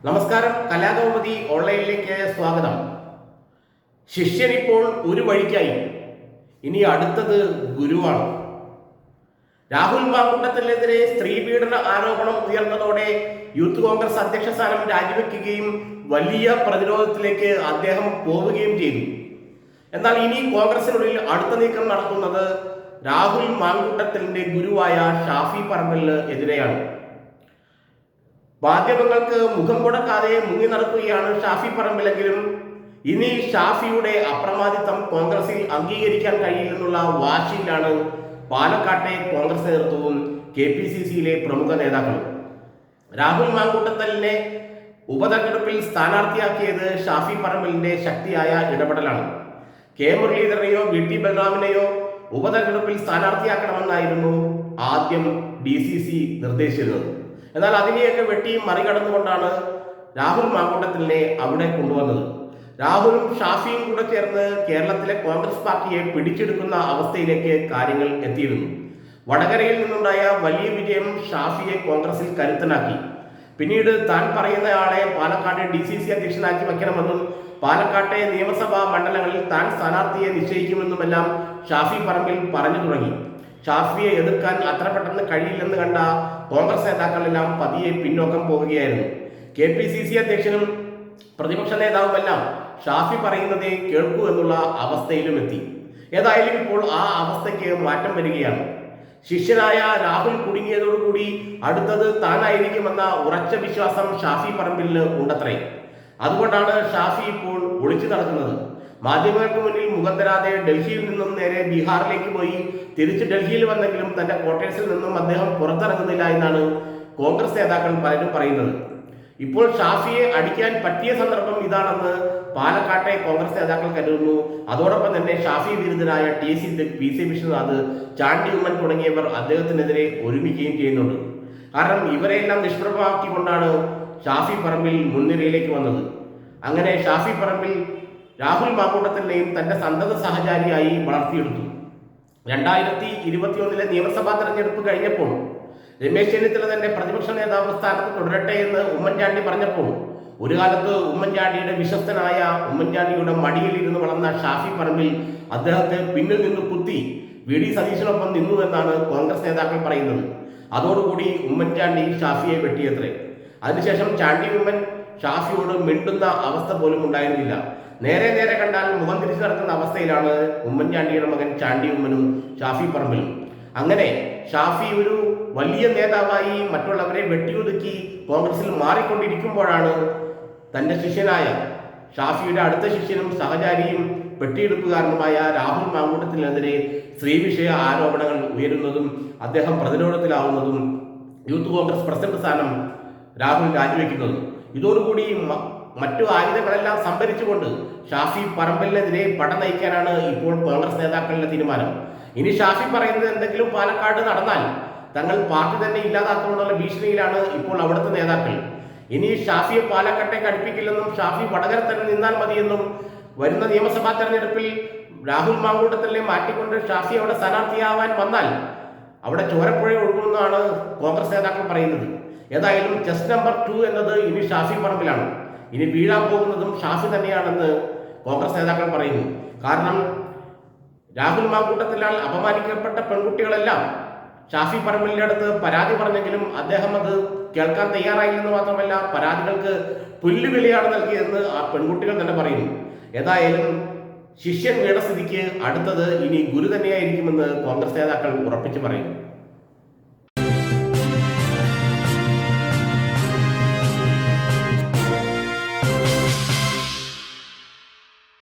നമസ്കാരം, കലാകൗമുദി ഓൺലൈനിലേക്ക് സ്വാഗതം. ശിഷ്യൻ ഇപ്പോൾ ഒരു വഴിക്കായി, ഇനി അടുത്തത് ഗുരുവാണ്. രാഹുൽ മാങ്കൂട്ടത്തിനെതിരെ സ്ത്രീപീഡന ആരോപണം ഉയർന്നതോടെ യൂത്ത് കോൺഗ്രസ് അധ്യക്ഷ സ്ഥാനം രാജിവെക്കുകയും വലിയ പ്രതിരോധത്തിലേക്ക് അദ്ദേഹം പോവുകയും ചെയ്തു. എന്നാൽ ഇനി കോൺഗ്രസിനുള്ളിൽ അടുത്ത നീക്കം നടത്തുന്നത് രാഹുൽ മാങ്കൂട്ടത്തിന്റെ ഗുരുവായ ഷാഫി പറമ്പലിന് എതിരെയാണ്. മാധ്യമങ്ങൾക്ക് മുഖം കൊടുക്കാതെ മുങ്ങി നടക്കുകയാണ് ഷാഫി പറമ്പിലെങ്കിലും ഇനി ഷാഫിയുടെ അപ്രമാദിത്വം കോൺഗ്രസിൽ അംഗീകരിക്കാൻ കഴിയില്ലെന്നുള്ള വാശിയിലാണ് പാലക്കാട്ടെ കോൺഗ്രസ് നേതൃത്വവും KPCCയിലെ പ്രമുഖ നേതാക്കളും. രാഹുൽ മാങ്കൂട്ടത്തലിനെ ഉപതെരഞ്ഞെടുപ്പിൽ സ്ഥാനാർത്ഥിയാക്കിയത് ഷാഫി പറമ്പിലിന്റെ ശക്തിയായ ഇടപെടലാണ്. കെ മുരളീധരനെയോ VT ബലറാമിനെയോ ഉപതെരഞ്ഞെടുപ്പിൽ സ്ഥാനാർത്ഥിയാക്കണമെന്നായിരുന്നു ആദ്യം DCC നിർദ്ദേശിച്ചിരുന്നത്. എന്നാൽ അതിനെയൊക്കെ വെട്ടി മറികടന്നുകൊണ്ടാണ് രാഹുൽ മാങ്കൂട്ടത്തിലിനെ അവിടെ കൊണ്ടുവന്നത്. രാഹുലും ഷാഫിയും കൂടെ ചേർന്ന് കേരളത്തിലെ കോൺഗ്രസ് പാർട്ടിയെ പിടിച്ചെടുക്കുന്ന അവസ്ഥയിലേക്ക് കാര്യങ്ങൾ എത്തിയിരുന്നു. വടകരയിൽ നിന്നുണ്ടായ വലിയ വിജയം ഷാഫിയെ കോൺഗ്രസിൽ കരുത്തനാക്കി. പിന്നീട് താൻ പറയുന്നയാളെ പാലക്കാട് DCC അധ്യക്ഷനാക്കി വയ്ക്കണമെന്നും പാലക്കാട്ടെ നിയമസഭാ മണ്ഡലങ്ങളിൽ താൻ സ്ഥാനാർത്ഥിയെ നിശ്ചയിക്കുമെന്നുമെല്ലാം ഷാഫി പറമ്പിൽ പറഞ്ഞു തുടങ്ങി. ഷാഫിയെ എതിർക്കാൻ അത്ര പെട്ടെന്ന് കഴിയില്ലെന്ന് കണ്ട കോൺഗ്രസ് നേതാക്കളെല്ലാം പതിയെ പിന്നോക്കം പോവുകയായിരുന്നു. KPCC അധ്യക്ഷനും പ്രതിപക്ഷ നേതാവുമെല്ലാം ഷാഫി പറയുന്നതേ കേൾക്കൂ എന്നുള്ള അവസ്ഥയിലും എത്തി. ഏതായാലും ഇപ്പോൾ ആ അവസ്ഥയ്ക്ക് മാറ്റം വരികയാണ്. ശിഷ്യനായ രാഹുൽ കുടുങ്ങിയതോടുകൂടി അടുത്തത് താനായിരിക്കുമെന്ന ഉറച്ച വിശ്വാസം ഷാഫി പറമ്പിലിന് ഉണ്ടത്രേ. അതുകൊണ്ടാണ് ഷാഫി ഇപ്പോൾ ഒളിച്ചു നടക്കുന്നത്. മാധ്യമങ്ങൾക്ക് മുന്നിൽ മുഖം തരാതെ ഡൽഹിയിൽ നിന്നും നേരെ ബീഹാറിലേക്ക് പോയി തിരിച്ച് ഡൽഹിയിൽ വന്നെങ്കിലും തന്റെ ക്വാർട്ടേഴ്സിൽ നിന്നും അദ്ദേഹം പുറത്തിറങ്ങുന്നില്ല എന്നാണ് കോൺഗ്രസ് നേതാക്കൾ പലരും പറയുന്നത്. ഇപ്പോൾ ഷാഫിയെ അടിക്കാൻ പറ്റിയ സന്ദർഭം ഇതാണെന്ന് പാലക്കാട്ടെ കോൺഗ്രസ് നേതാക്കൾ കരുതുന്നു. അതോടൊപ്പം തന്നെ ഷാഫി വിരുദ്ധരായ PC വിശ്വനാഥ്, ചാണ്ടി ഉമ്മൻ തുടങ്ങിയവർ അദ്ദേഹത്തിനെതിരെ ഒരുമിക്കുകയും ചെയ്യുന്നുണ്ട്. കാരണം ഇവരെല്ലാം നിഷ്പ്രഭമാക്കിക്കൊണ്ടാണ് ഷാഫി പറമ്പിൽ മുൻനിരയിലേക്ക് വന്നത്. അങ്ങനെ ഷാഫി പറമ്പിൽ രാഹുൽ മാങ്കൂട്ടത്തിനെയും തന്റെ സന്തത സഹചാരിയായി വളർത്തിയെടുത്തു. 2021 നിയമസഭാ തെരഞ്ഞെടുപ്പ് കഴിഞ്ഞപ്പോൾ രമേശ് ചെന്നിത്തല തന്റെ പ്രതിപക്ഷ നേതാവ് സ്ഥാനത്ത് തുടരട്ടെ എന്ന് ഉമ്മൻചാണ്ടി പറഞ്ഞപ്പോൾ ഒരു കാലത്ത് ഉമ്മൻചാണ്ടിയുടെ വിശ്വസ്തനായ ഉമ്മൻചാണ്ടിയുടെ മടിയിൽ ഇരുന്ന് വളർന്ന ഷാഫി പറമ്പിൽ അദ്ദേഹത്തെ പിന്നിൽ നിന്ന് കുത്തി VD സതീശനൊപ്പം നിന്നു എന്നാണ് കോൺഗ്രസ് നേതാക്കൾ പറയുന്നത്. അതോടുകൂടി ഉമ്മൻചാണ്ടി ഷാഫിയെ വെട്ടിയത്രേ. അതിനുശേഷം ചാണ്ടി ഉമ്മൻ ഷാഫിയോട് മിണ്ടുന്ന അവസ്ഥ പോലും ഉണ്ടായിരുന്നില്ല. നേരെ കണ്ടാൽ മുഖം തിരിച്ചു നടക്കുന്ന അവസ്ഥയിലാണ് ഉമ്മൻചാണ്ടിയുടെ മകൻ ചാണ്ടി ഉമ്മനും ഷാഫി പറമ്പിലും. അങ്ങനെ ഷാഫി ഒരു വലിയ നേതാവായി മറ്റുള്ളവരെ വെട്ടിയൊതുക്കി കോൺഗ്രസിൽ മാറിക്കൊണ്ടിരിക്കുമ്പോഴാണ് തന്റെ ശിഷ്യനായ ഷാഫിയുടെ അടുത്ത ശിഷ്യനും സഹചാരിയും വെട്ടിയെടുപ്പുകാരനുമായ രാഹുൽ മാങ്കൂട്ടത്തിനെതിരെ സ്ത്രീ വിഷയ ആരോപണങ്ങൾ ഉയരുന്നതും അദ്ദേഹം പ്രതിരോധത്തിലാവുന്നതും യൂത്ത് കോൺഗ്രസ് പ്രസിഡന്റ് സ്ഥാനം രാഹുൽ രാജിവെക്കുന്നതും. ഇതോടുകൂടി മറ്റു ആയുധങ്ങളെല്ലാം സംഭരിച്ചുകൊണ്ട് ഷാഫി പറമ്പലിനെതിരെ പട നയിക്കാനാണ് ഇപ്പോൾ കോൺഗ്രസ് നേതാക്കളുടെ തീരുമാനം. ഇനി ഷാഫി പറയുന്നത് എന്തെങ്കിലും പാലക്കാട് നടന്നാൽ തങ്ങൾ പാർട്ടി തന്നെ ഇല്ലാതാക്കുമെന്നുള്ള ഭീഷണിയിലാണ് ഇപ്പോൾ അവിടുത്തെ നേതാക്കൾ. ഇനി ഷാഫിയെ പാലക്കാട്ടേക്ക് അടുപ്പിക്കില്ലെന്നും ഷാഫി വടകര തന്നെ നിന്നാൽ മതിയെന്നും വരുന്ന നിയമസഭാ തെരഞ്ഞെടുപ്പിൽ രാഹുൽ മാങ്കൂട്ടത്തിനെ മാറ്റിക്കൊണ്ട് ഷാഫി അവിടെ സ്ഥാനാർത്ഥിയാവാൻ വന്നാൽ അവിടെ ചോരപ്പുഴ ഒഴുകുമെന്നാണ് കോൺഗ്രസ് നേതാക്കൾ പറയുന്നത്. ഏതായാലും ചെസ് നമ്പർ 2 എന്നത് ഇനി ഷാഫി പറമ്പിലാണ്. ഇനി വീഴാൻ പോകുന്നതും ഷാഫി തന്നെയാണെന്ന് കോൺഗ്രസ് നേതാക്കൾ പറയുന്നു. കാരണം രാഹുൽ മാങ്കൂട്ടത്തിലാൽ അപമാനിക്കപ്പെട്ട പെൺകുട്ടികളെല്ലാം ഷാഫി പറമ്പിലിന്റെ അടുത്ത് പരാതി പറഞ്ഞെങ്കിലും അദ്ദേഹം അത് കേൾക്കാൻ തയ്യാറായില്ലെന്ന് മാത്രമല്ല പരാതികൾക്ക് പുല്ലുവിലയാണ് നൽകിയതെന്ന് ആ പെൺകുട്ടികൾ തന്നെ പറയുന്നു. ഏതായാലും ശിഷ്യൻ വീണ സ്ഥിതിക്ക് അടുത്തത് ഇനി ഗുരു തന്നെയായിരിക്കുമെന്ന് കോൺഗ്രസ് നേതാക്കൾ ഉറപ്പിച്ചു പറയുന്നു.